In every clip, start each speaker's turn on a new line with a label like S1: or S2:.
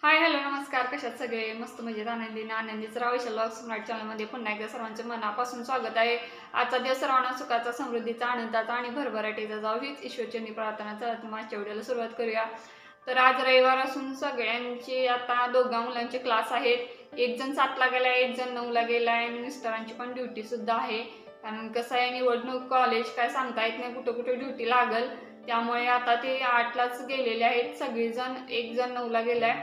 S1: Hi hello नमस्कार. कशात सगळे मस्त मजेत आनंदीच राहा. विशाल स्मार्ट चॅनलमध्ये पुन्हा एकदा सर्वांचे मनापासून स्वागत आहे. आजचा दिवस सर्वांना सुखाचा, समृद्धीचा, आनंदाचा आणि भरभराटीचा जाऊ हीच ईश्वरचरणी प्रार्थना. चला तर मागच्या व्हिडिओला सुरुवात करूया. तर आज रविवार असून सगळ्यांची आता दोघा मुलांचे क्लास आहेत. एक जण 7ला गेला, एक जण 9ला गेला आहे आणि मिस्टरांची पण ड्युटी सुद्धा आहे. कारण कसं आहे, निवडणूक कॉलेज काय सांगता येत नाही कुठं कुठे ड्युटी लागल. त्यामुळे आता ते 8लाच गेलेले आहेत सगळेजण. एक जण 9ला गेलाय.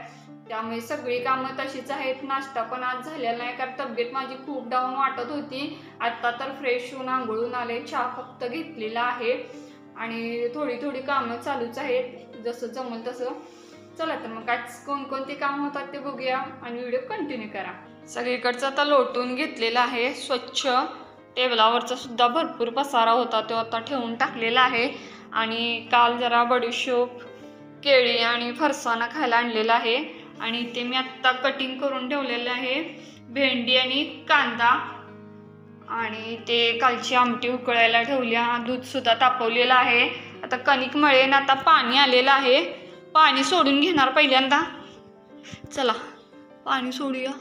S1: त्यामुळे सगळी कामं तशीच आहेत. नाश्ता पण आज झालेला नाही कारण तब्येत माझी खूप डाऊन वाटत होती. आता तर फ्रेश होऊन आंघोळून आले, चहा फक्त घेतलेला आहे आणि थोडी थोडी कामं चालूच आहेत जसं जमल तसं. चला तर मग काय कोणकोणती कामं होतात ते बघूया आणि व्हिडिओ कंटिन्यू करा. सगळीकडचं आता लोटून घेतलेलं आहे स्वच्छ. टेबलावरचा सुद्धा भरपूर पसारा होता तो आता ठेवून टाकलेला आहे. आणि काल जरा बडीशोप, केळी आणि फरसाणा खायला आणलेला आहे आणि ते मी आत्ता कटिंग करून ठेवलेलं आहे. भेंडी आणि कांदा आणि ते कालची आमटी उकळायला ठेवल्या. दूध सुद्धा तापवलेलं आहे. आता कणिक मळेन. आता पाणी आलेलं आहे. पाणी सोडून घेणार पहिल्यांदा. चला पाणी सोडूया.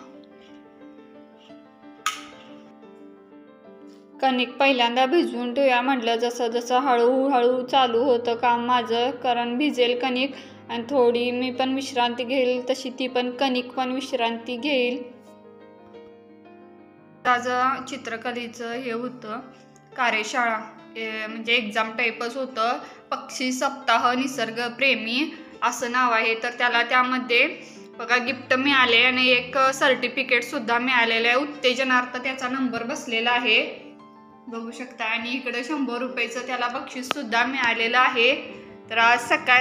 S1: कणिक पहिल्यांदा भिजवून ठेवूया म्हटलं. जसं जसं हळूहळू चालू होतं काम माझं, कारण भिजेल कणिक आणि थोडी मी पण विश्रांती घेईल तशी ती पण कणिक पण विश्रांती घेईल. माझं चित्रकलेचं हे होतं कार्यशाळा, म्हणजे एक्झाम टाईपच होतं. पक्षी सप्ताह निसर्ग प्रेमी असं नाव आहे. तर त्यामध्ये बघा गिफ्ट मिळाले आणि एक सर्टिफिकेट सुद्धा मिळालेलं आहे. उत्तेजनार्थ त्याचा नंबर बसलेला आहे बघू शकता. आणि इकडे 100 रुपयाचं त्याला बक्षीस सुद्धा मिळालेलं आहे. तर आज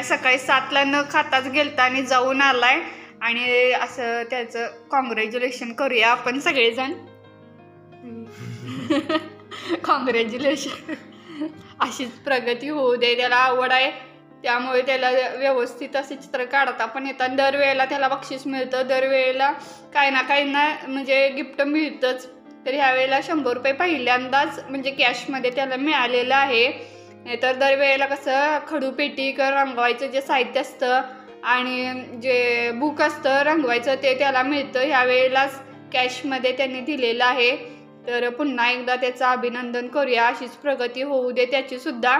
S1: सकाळी 7ला न खाताच गेलता आणि जाऊन आलाय. आणि असं त्याचं कॉंग्रॅच्युलेशन करूया आपण सगळेजण. कॉंग्रॅच्युलेशन. अशीच प्रगती होऊ दे. त्याला आवड आहे त्यामुळे त्याला व्यवस्थित असे चित्र काढता पण येतात. दरवेळेला त्याला बक्षीस मिळतं. दरवेळेला काही ना म्हणजे गिफ्ट मिळतंच. तर ह्यावेळेला 100 रुपये पहिल्यांदाच म्हणजे कॅशमध्ये त्याला मिळालेलं आहे. तर दरवेळेला कसं खडूपेटी रंगवायचं जे साहित्य असतं आणि जे बुक असतं रंगवायचं ते त्याला मिळतं. ह्यावेळेलाच कॅशमध्ये त्यांनी दिलेलं आहे. तर पुन्हा एकदा त्याचं अभिनंदन करूया. अशीच प्रगती होऊ दे त्याची सुद्धा.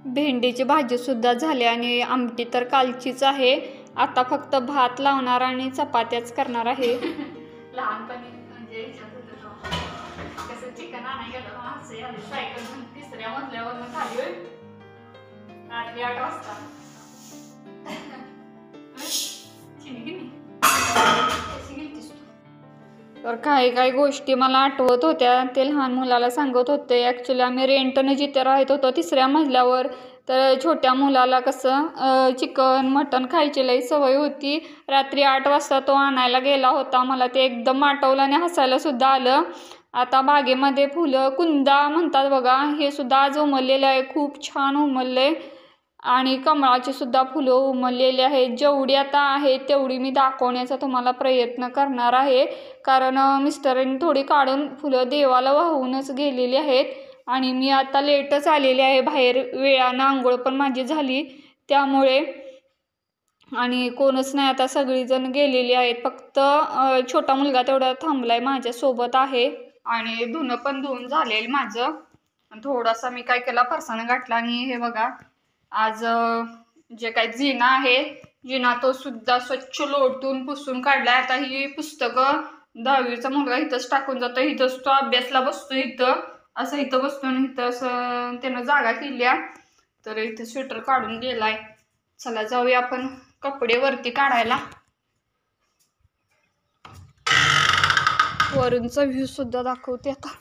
S1: भेंडीची भाजी सुद्धा झाली आणि आमटी तर कालचीच आहे. आता फक्त भात लावणार आणि चपात्याच करणार आहे. लहानपणी म्हणजे कसं चिकन आणायला गेलं सायकल तिसऱ्या मजल्यावर खाली रात्री 8 वाजता. तर काही गोष्टी मला आठवत होत्या. ते लहान मुलाला सांगत होते. ॲक्च्युली आम्ही रेंटनं जिथे राहत होतो 3ऱ्या मजल्यावर. तर छोट्या मुलाला कसं चिकन मटण खायची लई सवय होती. रात्री 8 वाजता तो आणायला गेला होता. मला ते एकदम आठवलं आणि हसायला सुद्धा आलं. आता बागेमध्ये फुलं कुंदा म्हणतात बघा, हे सुद्धा आज उमललेलं आहे. खूप छान उमललंय आणि कमळाची सुद्धा फुलं उमललेली आहेत. जेवढी आता आहे तेवढी मी दाखवण्याचा तुम्हाला प्रयत्न करणार आहे. कारण मिस्टरांनी थोडी काढून फुलं देवाला वाहूनच गेलेली आहेत आणि मी आता लेटच आलेली आहे बाहेर. वेळानं आंघोळ पण माझी झाली त्यामुळे. आणि कोणच नाही आता, सगळीजण गेलेली आहेत. फक्त छोटा मुलगा तेवढा थांबलाय माझ्यासोबत आहे. आणि धुणं पण धुवून झालेलं माझं. थोडासा मी काय केला फरसाण गाठला. आणि हे बघा आज जे काही जिना आहे जिना तो सुद्धा स्वच्छ लोटून पुसून काढलाय. आता ही पुस्तकं 10वीचा मुलगा इथंच टाकून जातो. इथंच तो अभ्यासला बसतो. इथं बसतो आणि इथं असं त्यानं जागा केल्या. तर इथं स्वेटर काढून गेलाय. चला जाऊया आपण कपडे वरती काढायला. वरूनचा व्ह्यू सुद्धा दाखवते आता.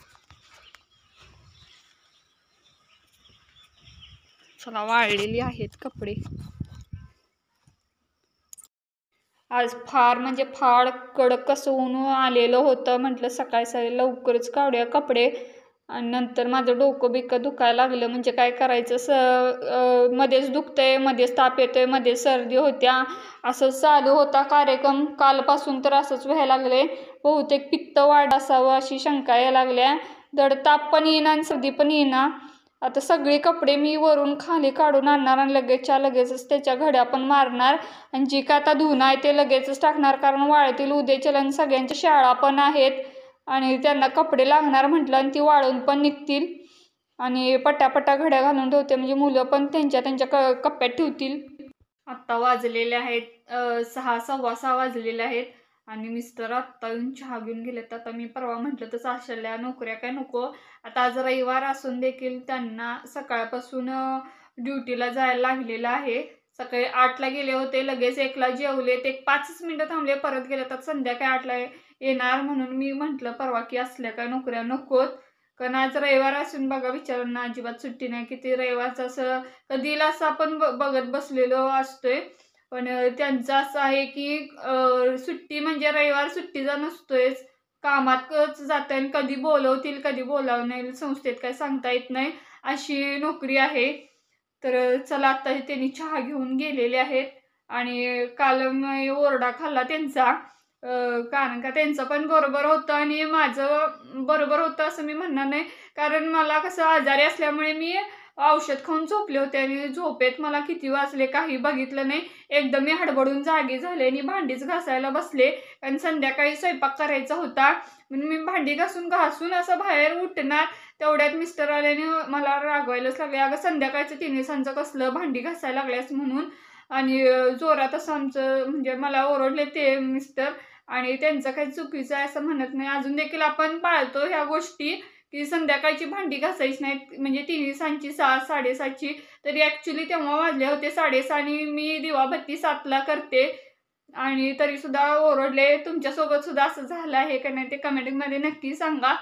S1: चला वाळलेली आहेत कपडे. आज फार कडक कसं ऊन आलेलं होतं. म्हटलं सकाळी लवकरच काढूया कपडे. आणि नंतर माझं डोकं दुखायला लागलं. म्हणजे काय करायचं, मध्येच दुखतंय, मध्येच ताप येतोय, मध्येच सर्दी होत्या. असंच चालू होता कार्यक्रम कालपासून. तर असंच व्हायला लागले. बहुतेक पित्त वाढ असावं अशी शंका यायला लागल्या. धड ताप पण येईना आणि सर्दी पण येईना. आता सगळे कपडे मी वरून खाली काढून आणणार आणि लगेचच त्याच्या घड्या पण मारणार आणि जी का आता धुणं आहे ते लगेचच टाकणार, कारण वाळतील उद्याच्या आणि सगळ्यांच्या शाळा पण आहेत आणि त्यांना कपडे लागणार म्हटलं आणि ती वाळून पण निघतील. आणि पटापटा घड्या घालून ठेवते म्हणजे मुलं पण त्यांच्या कप्प्यात ठेवतील. आत्ता वाजलेले आहेत 6, 6:15 वाजलेले आहेत आणि मिस्टर आत्ता येऊन चहा घेऊन गेलेत. आता मी परवा म्हटलं तर सासरल्या नोकऱ्या काय नको, आता आज रविवार असून देखील त्यांना सकाळपासून ड्युटीला जायला लागलेलं आहे. सकाळी 8ला गेले होते, लगेच 1ला जेवलेत, एक 5 मिनिटं थांबले, परत गेले. तर संध्याकाळी 8ला येणार म्हणून मी म्हटलं परवा की असल्या काय नोकऱ्या नकोत, कारण आज रविवार असून बघा विचारांना अजिबात सुट्टी नाही. किती रविवारचं असं कधील असं आपण बघत बसलेलो असतोय, पण त्यांचं असं आहे की सुट्टी म्हणजे रविवार सुट्टीचा नसतोयच, कामातच जात आहे. कधी बोलवतील कधी बोलावं नाही संस्थेत काय सांगता येत नाही, अशी नोकरी आहे. तर चला आता त्यांनी चहा घेऊन गेलेले आहेत आणि काल मी ओरडा खाल्ला त्यांचा, कारण का त्यांचं पण बरोबर होतं आणि माझं बरोबर होतं असं मी म्हणणार नाही, कारण मला कसं आजारी असल्यामुळे मी औषध खाऊन झोपले होते आणि झोपेत मला किती वाजले काही बघितलं नाही. एकदम मी हडबडून जागी झाले आणि भांडीच घासायला बसले, कारण संध्याकाळी स्वयंपाक करायचा होता. म्हणून मी भांडी घासून असं बाहेर उठणार, तेवढ्यात मिस्टर आल्याने मला रागवायलाच लागले, अगं संध्याकाळचं 3 सांचं कसलं भांडी घासायला लागल्यास म्हणून. आणि जोरात असं आमचं म्हणजे मला ओरडले ते मिस्टर, आणि त्यांचं काही चुकीचं आहे असं म्हणत नाही. अजून देखील आपण पाळतो ह्या गोष्टी की संध्याकाळची भांडी घासायची नाहीत, म्हणजे 3 सांची 6, 6:30ची, तरी ॲक्च्युली तेव्हा वाजले होते 6:30 आणि मी दिवाबत्ती 7ला करते आणि तरीसुद्धा ओरडले. तुमच्यासोबत सुद्धा असं झालं आहे का नाही ते कमेंटमध्ये नक्की सांगा.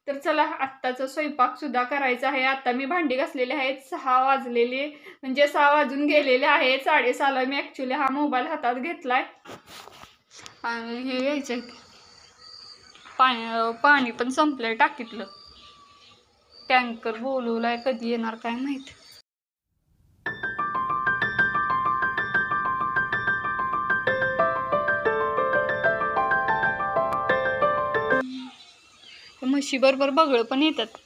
S1: तर चला आत्ताचा स्वयंपाकसुद्धा करायचा आहे. आता मी भांडी घासलेले आहेत, 6 वाजलेले म्हणजे 6 वाजून गेलेले आहेत. 6:30ला मी ॲक्च्युली हा मोबाईल हातात घेतलाय आणि हे यायचं पाणी पण संपलंय टाकीतलं. टँकर बोलवलाय, कधी येणार काय माहित. म्हशी बरोबर बगळं पण येतात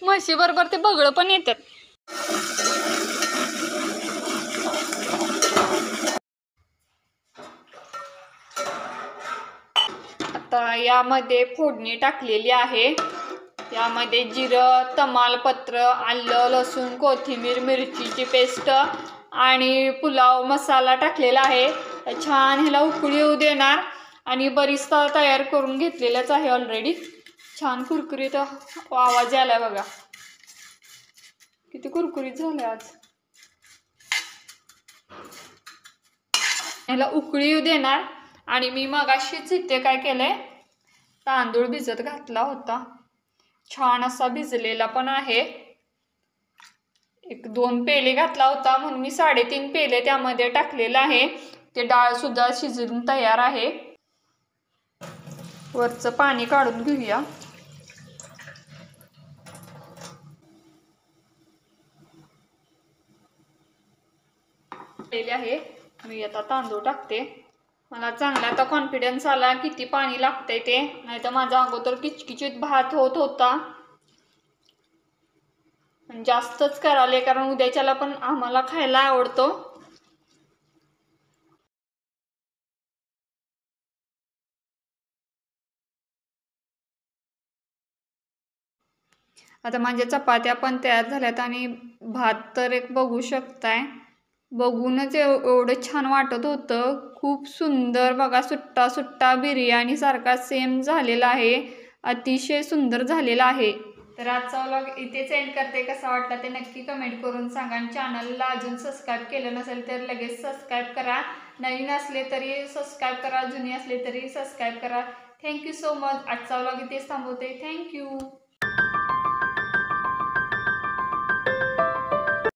S1: म्हशी बरोबर ते बगळं पण येतात. आता यामध्ये फोडणी टाकलेली आहे. यामध्ये जिरं, तमालपत्र, आलं, लसूण, कोथिंबीर, मिरचीची पेस्ट आणि पुलाव मसाला टाकलेला आहे. छान ह्याला उकळी येऊ देणार आणि बरिस्ता तयार करून घेतलेलाच आहे ऑलरेडी. छान कुरकुरीत आवाज आलाय बघा, किती कुरकुरीत झालंय आज. ह्याला उकळी येऊ देणार आणि मी मगाशीच इथे काय केलंय, तांदूळ भिजत घातला होता, छान असा भिजलेला पण आहे. 1-2 पेले घातला होता म्हणून मी 3.5 पेले त्यामध्ये टाकलेलं आहे. ते डाळ सुद्धा शिजून तयार आहे. वरचं पाणी काढून घेऊया. आहे मी आता तांदूळ टाकते. मला चांगला आता कॉन्फिडन्स आला किती पाणी लागतंय ते, नाही तर माझा अगोदर किचकिचित भात होत होता. जास्तच कराले कारण उद्याच्याला पण आम्हाला खायला आवडतो. आता माझ्या चपात्या पण तयार झाल्यात आणि भात तर एक बघू शकताय, बघूनच एवढं छान वाटत होतं. खूप सुंदर बघा, सुट्टा सुट्टा बिर्याणी सारखा सेम झालेला आहे, अतिशय सुंदर झालेला आहे. तर आजचा व्लॉग इथेच एंड करते. कसा वाटला ते नक्की कमेंट करून सांगा आणि चॅनलला अजून सबस्क्राईब केलं नसेल तर लगेच सबस्क्राईब करा. नवीन असले तरी सबस्क्राईब करा, जुनी असले तरी सबस्क्राईब करा. Thank you so much. आजचा व्लॉग इथेच थांबवते. थँक्यू.